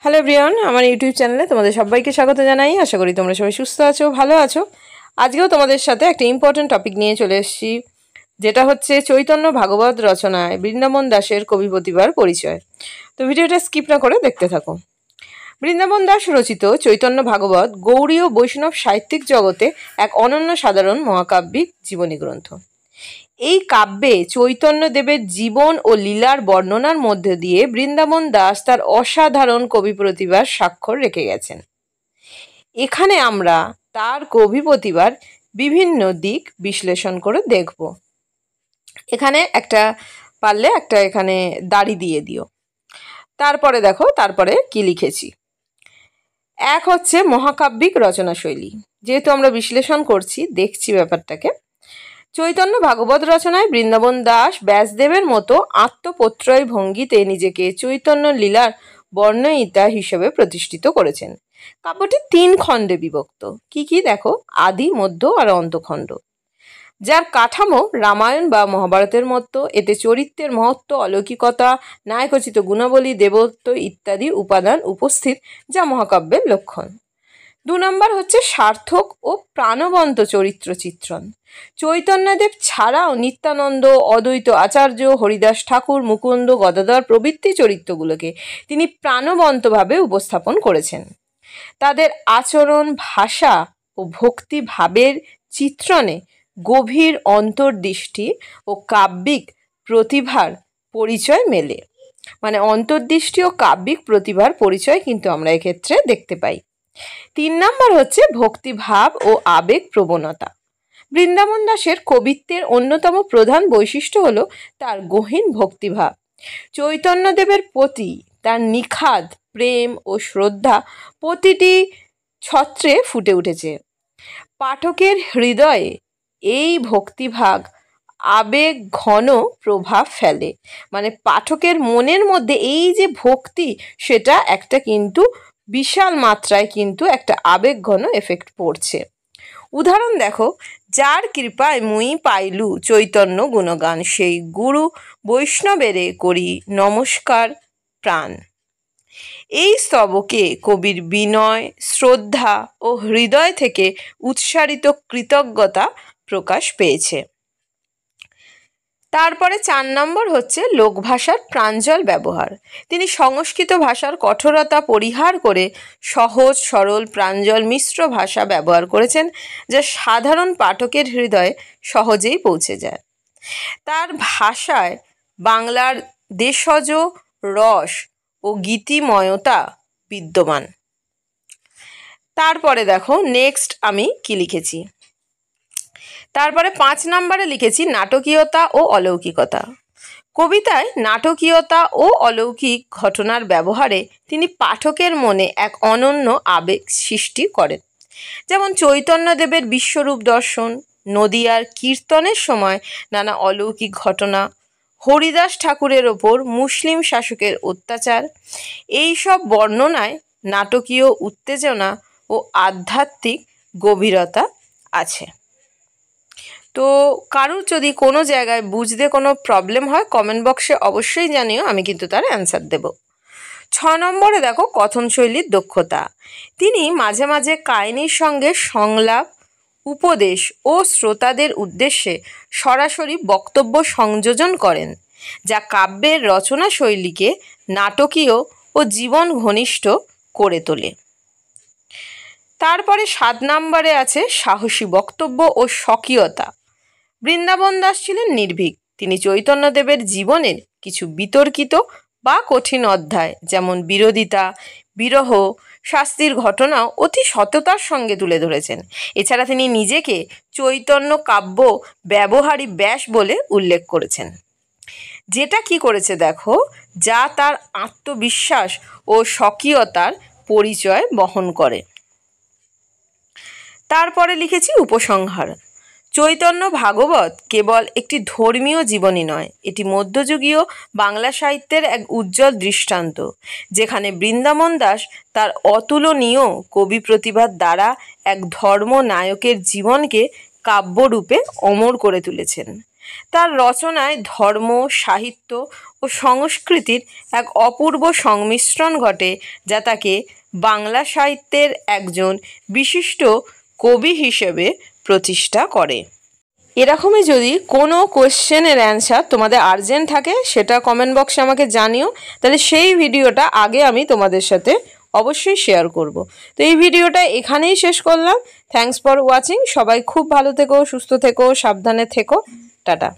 Hello everyone, আমার YouTube চ্যানেলে তোমাদের সবাইকে স্বাগত জানাই। আশা করি তোমরা সবাই সুস্থ আছো, ভালো আছো। আজকেও তোমাদের সাথে একটা ইম্পর্টেন্ট টপিক নিয়ে চলে এসেছি, যেটা হচ্ছে চৈতন্য ভাগবত রচনায় বৃন্দাবন দাসের কবি প্রতিভার পরিচয়। তো ভিডিওটা স্কিপ না করে দেখতে থাকো। বৃন্দাবন দাস রচিত চৈতন্য ভাগবত গৌড়ীয় বৈষ্ণব সাহিত্যিক জগতে এক অনন্য সাধারণ মহাকাব্যিক জীবনী গ্রন্থ। এই কাব্যে চৈতন্যদেবের জীবন ও লীলার বর্ণনার মধ্য দিয়ে বৃন্দাবন দাস তার অসাধারণ কবি প্রতিভার স্বাক্ষর রেখে গেছেন। এখানে আমরা তার কবি প্রতিভার বিভিন্ন দিক বিশ্লেষণ করে দেখব। এখানে পারলে এখানে দাড়ি দিয়ে দিও। তারপরে দেখো, তারপরে কি লিখেছি। এক হচ্ছে মহাকাব্যিক রচনা শৈলী। যেহেতু আমরা বিশ্লেষণ করছি, দেখছি ব্যাপারটাকে। চৈতন্য ভাগবত রচনায় বৃন্দাবন দাস ব্যাসদেবের মতো আত্মপ্রত্যয় ভঙ্গিতে নিজেকে চৈতন্য লীলার বর্ণয়িতা হিসেবে প্রতিষ্ঠিত করেছেন। কাব্যটি 3 খণ্ডে বিভক্ত। কি দেখো, আদি, মধ্য আর অন্তখণ্ড। যার কাঠামো রামায়ণ বা মহাভারতের মতো। এতে চরিত্রের মহত্ব, অলৌকিকতা, নায়কোচিত গুণাবলী, দেবত্ব ইত্যাদি উপাদান উপস্থিত, যা মহাকাব্যের লক্ষণ। 2 নম্বর হচ্ছে সার্থক ও প্রাণবন্ত চরিত্র চিত্রণ। চৈতন্যদেব ছাড়াও নিত্যানন্দ, অদ্বৈত আচার্য, হরিদাস ঠাকুর, মুকুন্দ, গদাধর প্রভৃতি চরিত্রগুলোকে তিনি প্রাণবন্তভাবে উপস্থাপন করেছেন। তাদের আচরণ, ভাষা ও ভক্তিভাবের চিত্রণে গভীর অন্তর্দৃষ্টি ও কাব্যিক প্রতিভার পরিচয় মেলে। মানে অন্তর্দৃষ্টি ও কাব্যিক প্রতিভার পরিচয় কিন্তু আমরা এক্ষেত্রে দেখতে পাই। 3 নম্বর হচ্ছে ভক্তিভাব ও আবেগ প্রবণতা। বৃন্দাবন দাসের কবিত্বের অন্যতম প্রধান বৈশিষ্ট্য হলো তার গহীন ভক্তিভাব। চৈতন্যদেবের প্রতি তার নিখাদ প্রেম ও শ্রদ্ধা প্রতিটি ছত্রে ফুটে উঠেছে। পাঠকের হৃদয়ে এই ভক্তিভাব আবেগ ঘন প্রভাব ফেলে। মানে পাঠকের মনের মধ্যে এই যে ভক্তি, সেটা কিন্তু বিশাল মাত্রায় কিন্তু একটা আবেগ ঘন এফেক্ট পড়ছে। উদাহরণ দেখো, যার কৃপায় মুই পাইলু চৈতন্য গুণগান, সেই গুরু বৈষ্ণবেরে করি নমস্কার প্রাণ। এই স্তবকে কবির বিনয়, শ্রদ্ধা ও হৃদয় থেকে উৎসারিত কৃতজ্ঞতা প্রকাশ পেয়েছে। তারপরে 4 নম্বর হচ্ছে লোকভাষার প্রাঞ্জল ব্যবহার। তিনি সংস্কৃত ভাষার কঠোরতা পরিহার করে সহজ সরল প্রাঞ্জল মিশ্র ভাষা ব্যবহার করেছেন, যা সাধারণ পাঠকের হৃদয়ে সহজেই পৌঁছে যায়। তার ভাষায় বাংলার দেশজ রস ও গীতিময়তা বিদ্যমান। তারপরে দেখো নেক্সট আমি কি লিখেছি। তারপরে 5 নম্বরে লিখেছি নাটকীয়তা ও অলৌকিকতা। কবিতায় নাটকীয়তা ও অলৌকিক ঘটনার ব্যবহারে তিনি পাঠকের মনে এক অনন্য আবেগ সৃষ্টি করেন। যেমন চৈতন্যদেবের বিশ্বরূপ দর্শন, নদিয়ার কীর্তনের সময় নানা অলৌকিক ঘটনা, হরিদাস ঠাকুরের ওপর মুসলিম শাসকের অত্যাচার, এই সব বর্ণনায় নাটকীয় উত্তেজনা ও আধ্যাত্মিক গভীরতা আছে। তো কারুর যদি কোনো জায়গায় বুঝতে কোনো প্রবলেম হয়, কমেন্ট বক্সে অবশ্যই জানিও, আমি কিন্তু তার অ্যান্সার দেব। 6 নম্বরে দেখো কথনশৈলীর দক্ষতা। তিনি মাঝে মাঝে কাহিনীর সঙ্গে সংলাপ, উপদেশ ও শ্রোতাদের উদ্দেশ্যে সরাসরি বক্তব্য সংযোজন করেন, যা কাব্যের রচনা শৈলীকে নাটকীয় ও জীবন ঘনিষ্ঠ করে তোলে। তারপরে 7 নম্বরে আছে সাহসী বক্তব্য ও স্বকীয়তা। বৃন্দাবন দাস ছিলেন নির্ভীক। তিনি চৈতন্যদেবের জীবনের কিছু বিতর্কিত বা কঠিন অধ্যায়, যেমন বিরোধিতা, বিরহ, শাস্তির ঘটনাও অতি সততার সঙ্গে তুলে ধরেছেন। এছাড়া তিনি নিজেকে চৈতন্য কাব্য ব্যবহারী ব্যাস বলে উল্লেখ করেছেন, যেটা কি করেছে দেখো, যা তার আত্মবিশ্বাস ও স্বকীয়তার পরিচয় বহন করে। তারপরে লিখেছি উপসংহার। চৈতন্য ভাগবত কেবল একটি ধর্মীয় জীবনী নয়, এটি মধ্যযুগীয় বাংলা সাহিত্যের এক উজ্জ্বল দৃষ্টান্ত, যেখানে বৃন্দাবন দাস তার অতুলনীয় কবি প্রতিভার দ্বারা এক ধর্ম নায়কের জীবনকে কাব্যরূপে অমর করে তুলেছেন। তার রচনায় ধর্ম, সাহিত্য ও ও সংস্কৃতির এক অপূর্ব সংমিশ্রণ ঘটে, যা তাকে বাংলা সাহিত্যের একজন বিশিষ্ট কবি হিসেবে প্রতিষ্ঠা করে। এরকমই যদি কোনো কোশ্চেনের অ্যান্সার তোমাদের আর্জেন্ট থাকে, সেটা কমেন্ট বক্সে আমাকে জানিও, তাহলে সেই ভিডিওটা আগে আমি তোমাদের সাথে অবশ্যই শেয়ার করব। তো এই ভিডিওটা এখানেই শেষ করলাম। Thanks for watching. সবাই খুব ভালো থেকো, সুস্থ থেকো, সাবধানে থেকো। টাটা।